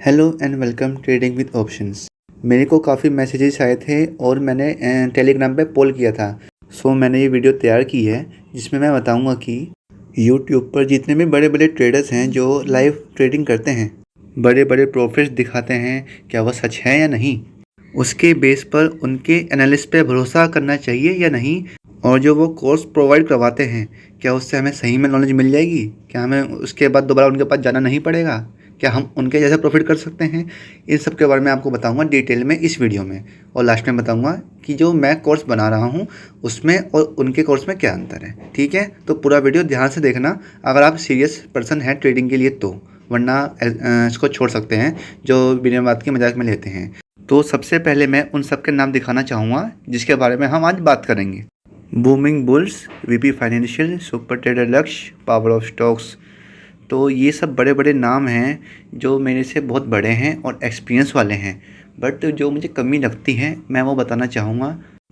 Hello and welcome trading with options. मेरे को काफ़ी मैसेजेस आए थे और मैंने टेलीग्राम पे पोल किया था। सो मैंने ये वीडियो तैयार की है जिसमें मैं बताऊंगा कि यूट्यूब पर जितने भी बड़े बड़े ट्रेडर्स हैं जो लाइव ट्रेडिंग करते हैं, बड़े बड़े प्रॉफिट्स दिखाते हैं, क्या वह सच है या नहीं, उसके बेस पर उनके एनालिस्ट पे भरोसा करना चाहिए या नहीं, और जो वो कोर्स प्रोवाइड करवाते हैं क्या उससे हमें सही में नॉलेज मिल जाएगी, क्या हमें उसके बाद दोबारा उनके पास जाना नहीं पड़ेगा, क्या हम उनके जैसा प्रॉफिट कर सकते हैं। इन सब के बारे में आपको बताऊंगा डिटेल में इस वीडियो में, और लास्ट में बताऊंगा कि जो मैं कोर्स बना रहा हूं उसमें और उनके कोर्स में क्या अंतर है। ठीक है, तो पूरा वीडियो ध्यान से देखना अगर आप सीरियस पर्सन हैं ट्रेडिंग के लिए तो, वरना इसको छोड़ सकते हैं जो बिना बात के मजाक में लेते हैं। तो सबसे पहले मैं उन सब के नाम दिखाना चाहूँगा जिसके बारे में हम आज बात करेंगे। Booming bulls, VP financial, super trader लक्ष्य, पावर ऑफ स्टॉक्स। तो ये सब बड़े बड़े नाम हैं जो मेरे से बहुत बड़े हैं और एक्सपीरियंस वाले हैं, बट जो मुझे कमी लगती है मैं वो बताना चाहूँगा।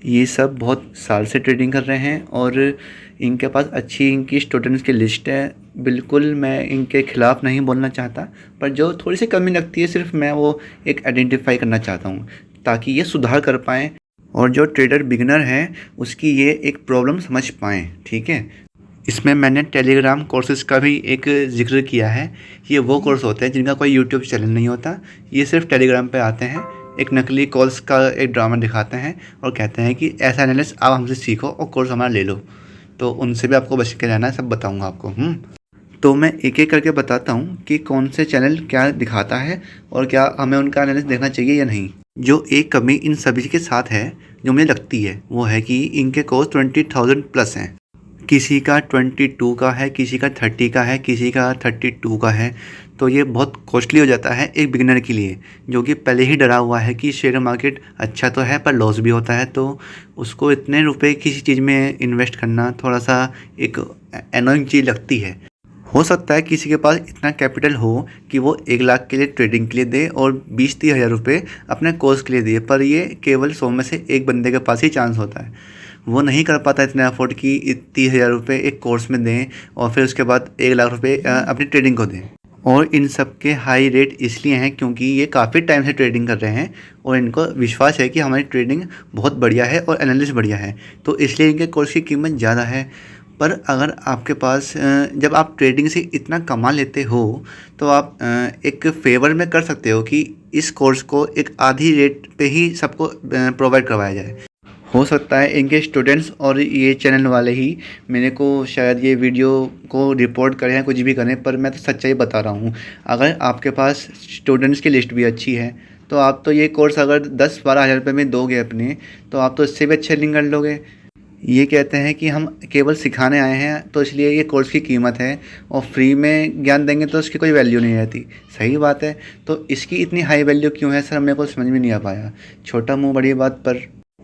ये सब बहुत साल से ट्रेडिंग कर रहे हैं और इनके पास अच्छी इनकी स्टूडेंट्स की लिस्ट है। बिल्कुल मैं इनके ख़िलाफ़ नहीं बोलना चाहता, पर जो थोड़ी सी कमी लगती है सिर्फ मैं वो एक आइडेंटिफाई करना चाहता हूँ ताकि ये सुधार कर पाएँ और जो ट्रेडर बिगिनर हैं उसकी ये एक प्रॉब्लम समझ पाएँ। ठीक है, इसमें मैंने टेलीग्राम कोर्सेज का भी एक जिक्र किया है। ये वो कोर्स होते हैं जिनका कोई यूट्यूब चैनल नहीं होता, ये सिर्फ टेलीग्राम पे आते हैं, एक नकली कॉल्स का एक ड्रामा दिखाते हैं और कहते हैं कि ऐसा एनालिस्ट आप हमसे सीखो और कोर्स हमारा ले लो। तो उनसे भी आपको बच के रहना है, सब बताऊँगा आपको। तो मैं एक एक करके बताता हूँ कि कौन से चैनल क्या दिखाता है और क्या हमें उनका एनालिसिस देखना चाहिए या नहीं। जो एक कमी इन सभी के साथ है जो मुझे लगती है वो है कि इनके कोर्स 20,000 प्लस हैं। किसी का 22 का है, किसी का 30 का है, किसी का 32 का है। तो ये बहुत कॉस्टली हो जाता है एक बिगिनर के लिए जो कि पहले ही डरा हुआ है कि शेयर मार्केट अच्छा तो है पर लॉस भी होता है। तो उसको इतने रुपए किसी चीज़ में इन्वेस्ट करना थोड़ा सा एक एनोइंग चीज़ लगती है। हो सकता है किसी के पास इतना कैपिटल हो कि वो 1 लाख के लिए ट्रेडिंग के लिए दे और 20-30 हज़ार रुपये अपने कोर्स के लिए दिए, पर ये केवल 100 में से एक बंदे के पास ही चांस होता है। वो नहीं कर पाता इतना अफोर्ड कि 30 हज़ार रुपये एक कोर्स में दें और फिर उसके बाद 1 लाख रुपये अपनी ट्रेडिंग को दें। और इन सब के हाई रेट इसलिए हैं क्योंकि ये काफ़ी टाइम से ट्रेडिंग कर रहे हैं और इनको विश्वास है कि हमारी ट्रेडिंग बहुत बढ़िया है और एनालिसिस बढ़िया है, तो इसलिए इनके कोर्स की कीमत ज़्यादा है। पर अगर आपके पास जब आप ट्रेडिंग से इतना कमा लेते हो तो आप एक फेवर में कर सकते हो कि इस कोर्स को एक आधी रेट पे ही सबको प्रोवाइड करवाया जाए। हो सकता है इनके स्टूडेंट्स और ये चैनल वाले ही मेरे को शायद ये वीडियो को रिपोर्ट करें या कुछ भी करें, पर मैं तो सच्चाई बता रहा हूँ। अगर आपके पास स्टूडेंट्स की लिस्ट भी अच्छी है तो आप तो ये कोर्स अगर 10-12 हज़ार रुपये में दोगे अपने, तो आप तो इससे भी अच्छे अर्निंग कर लोगे। ये कहते हैं कि हम केवल सिखाने आए हैं तो इसलिए ये कोर्स की कीमत है, और फ्री में ज्ञान देंगे तो उसकी कोई वैल्यू नहीं रहती। सही बात है, तो इसकी इतनी हाई वैल्यू क्यों है सर, मेरे को समझ में नहीं आ पाया। छोटा मुंह बड़ी बात, पर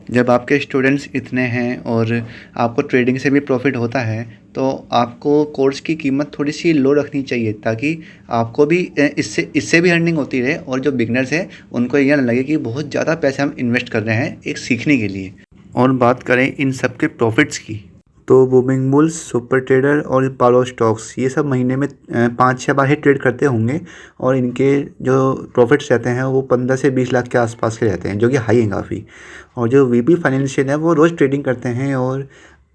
जब आपके स्टूडेंट्स इतने हैं और आपको ट्रेडिंग से भी प्रॉफिट होता है तो आपको कोर्स की कीमत थोड़ी सी लो रखनी चाहिए ताकि आपको भी इससे भी अर्निंग होती रहे, और जो बिगनर्स हैं उनको यह ना लगे कि बहुत ज़्यादा पैसे हम इन्वेस्ट कर रहे हैं एक सीखने के लिए। और बात करें इन सब के प्रॉफिट्स की, तो बूमिंग बुल्स, सुपर ट्रेडर और पावर स्टॉक्स ये सब महीने में 5-6 बार ही ट्रेड करते होंगे और इनके जो प्रॉफिट्स रहते हैं वो 15 से 20 लाख के आसपास के रहते हैं, जो कि हाई हैं काफ़ी। और जो वीपी फाइनेंशियल है वो रोज़ ट्रेडिंग करते हैं और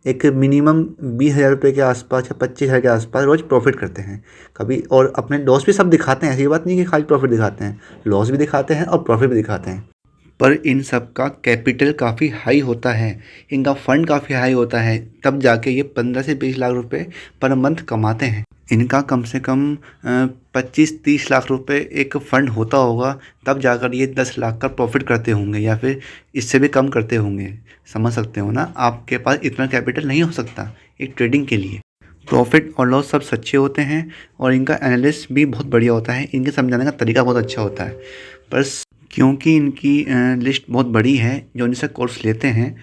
एक मिनिमम 20 हज़ार रुपये के आसपास या 25 हज़ार के आसपास रोज़ प्रॉफिट करते हैं कभी, और अपने लॉस भी सब दिखाते हैं। ऐसी बात नहीं कि खाली प्रॉफिट दिखाते हैं, लॉस भी दिखाते हैं और प्रॉफिट भी दिखाते हैं। पर इन सब का कैपिटल काफ़ी हाई होता है, इनका फंड काफ़ी हाई होता है, तब जाके ये 15 से 20 लाख रुपए पर मंथ कमाते हैं। इनका कम से कम 25-30 लाख रुपए एक फ़ंड होता होगा, तब जाकर ये 10 लाख का प्रॉफिट करते होंगे या फिर इससे भी कम करते होंगे। समझ सकते हो ना, आपके पास इतना कैपिटल नहीं हो सकता एक ट्रेडिंग के लिए। प्रॉफिट और लॉस सब सच्चे होते हैं और इनका एनालिसिस भी बहुत बढ़िया होता है, इनके समझाने का तरीका बहुत अच्छा होता है। पर क्योंकि इनकी लिस्ट बहुत बड़ी है जो इनसे कोर्स लेते हैं,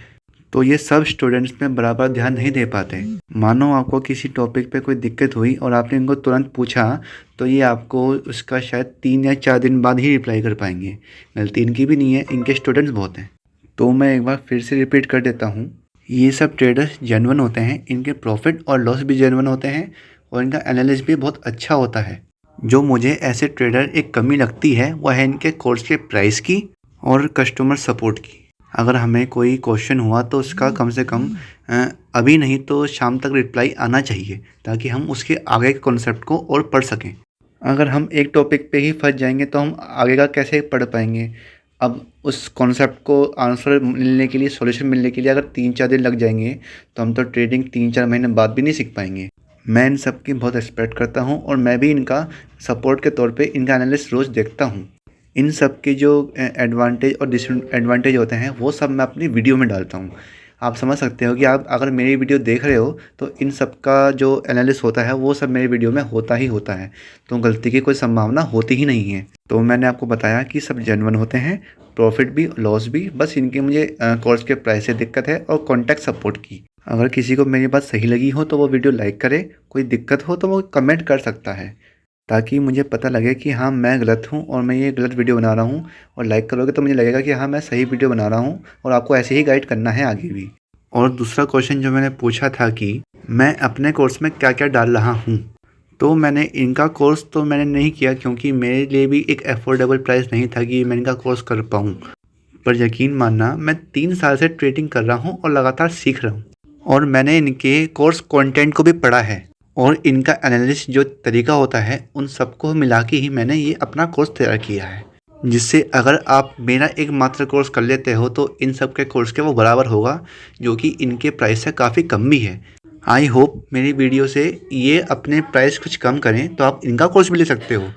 तो ये सब स्टूडेंट्स में बराबर ध्यान नहीं दे पाते। मानो आपको किसी टॉपिक पे कोई दिक्कत हुई और आपने इनको तुरंत पूछा तो ये आपको उसका शायद 3 या 4 दिन बाद ही रिप्लाई कर पाएंगे। गलती इनकी भी नहीं है, इनके स्टूडेंट्स बहुत हैं। तो मैं एक बार फिर से रिपीट कर देता हूँ, ये सब ट्रेडर्स जेन्युइन होते हैं, इनके प्रॉफिट और लॉस भी जेन्युइन होते हैं और इनका एनालिसिस भी बहुत अच्छा होता है। जो मुझे ऐसे ट्रेडर एक कमी लगती है वह है इनके कोर्स के प्राइस की और कस्टमर सपोर्ट की। अगर हमें कोई क्वेश्चन हुआ तो उसका कम से कम अभी नहीं तो शाम तक रिप्लाई आना चाहिए, ताकि हम उसके आगे के कॉन्सेप्ट को और पढ़ सकें। अगर हम एक टॉपिक पे ही फंस जाएंगे तो हम आगे का कैसे पढ़ पाएंगे। अब उस कॉन्सेप्ट को आंसर मिलने के लिए, सॉल्यूशन मिलने के लिए अगर 3-4 दिन लग जाएंगे तो हम तो ट्रेडिंग 3-4 महीने बाद भी नहीं सीख पाएंगे। मैं इन सब की बहुत रिस्पेक्ट करता हूँ और मैं भी इनका सपोर्ट के तौर पे इनका एनालिसिस रोज़ देखता हूँ। इन सब के जो एडवांटेज और डिसएडवांटेज होते हैं वो सब मैं अपनी वीडियो में डालता हूँ। आप समझ सकते हो कि आप अगर मेरी वीडियो देख रहे हो तो इन सब का जो एनालिसिस होता है वो सब मेरी वीडियो में होता ही होता है, तो गलती की कोई संभावना होती ही नहीं है। तो मैंने आपको बताया कि सब जेन्युइन होते हैं, प्रॉफिट भी लॉस भी, बस इनके मुझे कोर्स के प्राइस से दिक्कत है और कॉन्टैक्ट सपोर्ट की। अगर किसी को मेरी बात सही लगी हो तो वो वीडियो लाइक करे, कोई दिक्कत हो तो वो कमेंट कर सकता है, ताकि मुझे पता लगे कि हाँ मैं गलत हूँ और मैं ये गलत वीडियो बना रहा हूँ। और लाइक करोगे तो मुझे लगेगा कि हाँ मैं सही वीडियो बना रहा हूँ और आपको ऐसे ही गाइड करना है आगे भी। और दूसरा क्वेश्चन जो मैंने पूछा था कि मैं अपने कोर्स में क्या क्या डाल रहा हूँ, तो मैंने इनका कोर्स तो मैंने नहीं किया क्योंकि मेरे लिए भी एक अफोर्डेबल प्राइस नहीं था कि मैं इनका कोर्स कर पाऊँ। पर यकीन मानना, मैं 3 साल से ट्रेडिंग कर रहा हूँ और लगातार सीख रहा हूँ और मैंने इनके कोर्स कंटेंट को भी पढ़ा है और इनका एनालिसिस जो तरीका होता है उन सबको मिला के ही मैंने ये अपना कोर्स तैयार किया है, जिससे अगर आप मेरा एक मात्र कोर्स कर लेते हो तो इन सब के कोर्स के वो बराबर होगा, जो कि इनके प्राइस से काफ़ी कम भी है। आई होप मेरी वीडियो से ये अपने प्राइस कुछ कम करें तो आप इनका कोर्स भी ले सकते हो।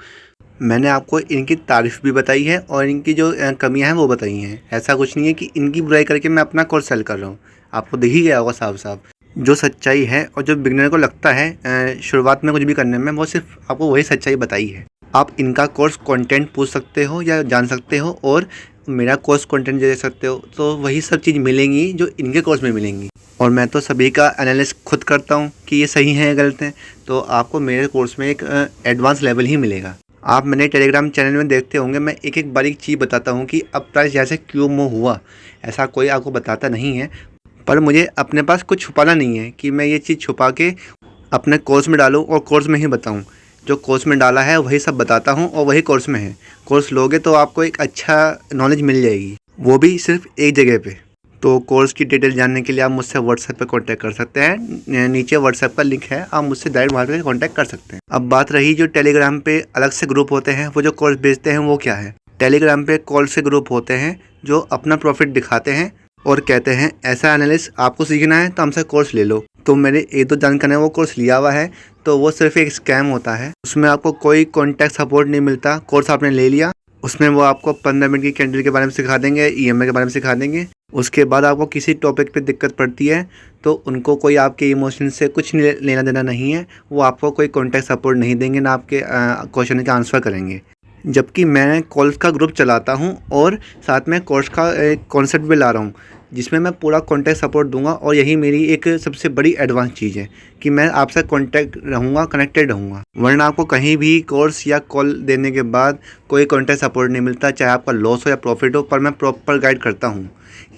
मैंने आपको इनकी तारीफ़ भी बताई है और इनकी जो कमियां हैं वो बताई हैं। ऐसा कुछ नहीं है कि इनकी बुराई करके मैं अपना कोर्स सेल कर रहा हूँ, आपको दिख ही गया होगा साफ साफ जो सच्चाई है। और जो बिगनर को लगता है शुरुआत में कुछ भी करने में, वो सिर्फ आपको वही सच्चाई बताई है। आप इनका कोर्स कंटेंट पूछ सकते हो या जान सकते हो और मेरा कोर्स कंटेंट दे सकते हो, तो वही सब चीज़ मिलेंगी जो इनके कोर्स में मिलेंगी। और मैं तो सभी का एनालिसिस खुद करता हूँ कि ये सही है या गलत है, तो आपको मेरे कोर्स में एक एडवांस लेवल ही मिलेगा। आप मेरे टेलीग्राम चैनल में देखते होंगे, मैं एक एक बारीक चीज़ बताता हूँ कि अब प्राइस जैसे क्यों मूव हुआ। ऐसा कोई आपको बताता नहीं है, पर मुझे अपने पास कुछ छुपाना नहीं है कि मैं ये चीज़ छुपा के अपने कोर्स में डालूँ और कोर्स में ही बताऊँ। जो कोर्स में डाला है वही सब बताता हूँ और वही कोर्स में है। कोर्स लोगे तो आपको एक अच्छा नॉलेज मिल जाएगी, वो भी सिर्फ एक जगह पे। तो कोर्स की डिटेल जानने के लिए आप मुझसे व्हाट्सएप पे कांटेक्ट कर सकते हैं, नीचे व्हाट्सएप का लिंक है, आप मुझसे डायरेक्ट वहाँ पे कांटेक्ट कर सकते हैं। अब बात रही जो टेलीग्राम पे अलग से ग्रुप होते हैं, वो जो कोर्स बेचते हैं वो क्या है। टेलीग्राम पे कॉल से ग्रुप होते हैं जो अपना प्रॉफिट दिखाते हैं और कहते हैं ऐसा एनालिसिस आपको सीखना है तो हमसे कोर्स ले लो। तो मेरे एक दो जानकार ने वो कोर्स लिया हुआ है, तो वो सिर्फ एक स्कैम होता है। उसमें आपको कोई कॉन्टैक्ट सपोर्ट नहीं मिलता। कोर्स आपने ले लिया, उसमें वो आपको 15 मिनट की कैंडल के बारे में सिखा देंगे, EMA के बारे में सिखा देंगे। उसके बाद आपको किसी टॉपिक पे दिक्कत पड़ती है तो उनको कोई आपके इमोशन से कुछ लेना देना नहीं है, वो आपको कोई कॉन्टैक्ट सपोर्ट नहीं देंगे, ना आपके क्वेश्चन का आंसर करेंगे। जबकि मैं कोर्स का ग्रुप चलाता हूँ और साथ में कोर्स का कॉन्सेप्ट भी ला रहा हूँ, जिसमें मैं पूरा कॉन्टैक्ट सपोर्ट दूंगा। और यही मेरी एक सबसे बड़ी एडवांस चीज़ है कि मैं आपसे कॉन्टैक्ट रहूँगा, कनेक्टेड रहूँगा। वरना आपको कहीं भी कोर्स या कॉल देने के बाद कोई कॉन्टैक्ट सपोर्ट नहीं मिलता, चाहे आपका लॉस हो या प्रॉफिट हो, पर मैं प्रॉपर गाइड करता हूँ।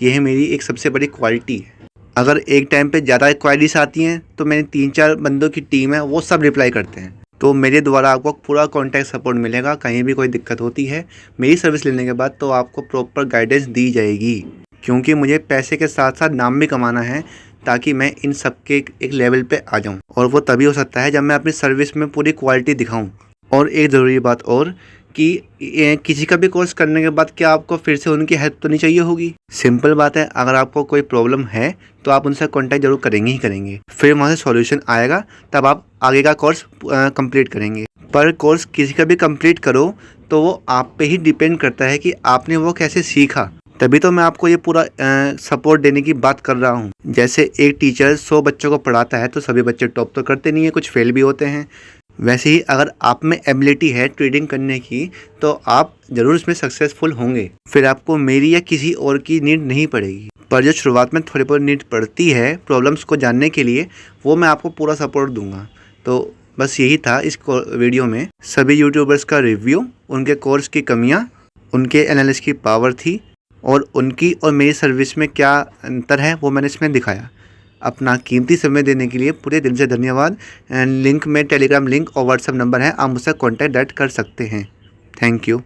यह मेरी एक सबसे बड़ी क्वालिटी है। अगर एक टाइम पर ज़्यादा क्वायरीज आती हैं तो मेरी 3-4 बंदों की टीम है, वो सब रिप्लाई करते हैं। तो मेरे द्वारा आपको पूरा कॉन्टैक्ट सपोर्ट मिलेगा। कहीं भी कोई दिक्कत होती है मेरी सर्विस लेने के बाद तो आपको प्रॉपर गाइडेंस दी जाएगी, क्योंकि मुझे पैसे के साथ साथ नाम भी कमाना है, ताकि मैं इन सब के एक लेवल पे आ जाऊं। और वो तभी हो सकता है जब मैं अपनी सर्विस में पूरी क्वालिटी दिखाऊं। और एक ज़रूरी बात और कि किसी का भी कोर्स करने के बाद क्या आपको फिर से उनकी हेल्प तो नहीं चाहिए होगी। सिंपल बात है, अगर आपको कोई प्रॉब्लम है तो आप उनसे कांटेक्ट जरूर करेंगे ही करेंगे। फिर वहाँ से सॉल्यूशन आएगा, तब आप आगे का कोर्स कंप्लीट करेंगे। पर कोर्स किसी का भी कंप्लीट करो तो वो आप पे ही डिपेंड करता है कि आपने वो कैसे सीखा। तभी तो मैं आपको ये पूरा सपोर्ट देने की बात कर रहा हूँ। जैसे एक टीचर 100 बच्चों को पढ़ाता है तो सभी बच्चे टॉप तो करते नहीं है, कुछ फेल भी होते हैं। वैसे ही अगर आप में एबिलिटी है ट्रेडिंग करने की तो आप ज़रूर इसमें सक्सेसफुल होंगे। फिर आपको मेरी या किसी और की नीड नहीं पड़ेगी। पर जो शुरुआत में थोड़ी बहुत नीड पड़ती है प्रॉब्लम्स को जानने के लिए, वो मैं आपको पूरा सपोर्ट दूंगा। तो बस यही था इस वीडियो में। सभी यूट्यूबर्स का रिव्यू, उनके कोर्स की कमियाँ, उनके एनालिसिस की पावर थी और उनकी और मेरी सर्विस में क्या अंतर है वो मैंने इसमें दिखाया। अपना कीमती समय देने के लिए पूरे दिल से धन्यवाद। लिंक में टेलीग्राम लिंक और व्हाट्सएप नंबर है, आप मुझसे कॉन्टैक्ट डायरेक्ट कर सकते हैं। Thank you.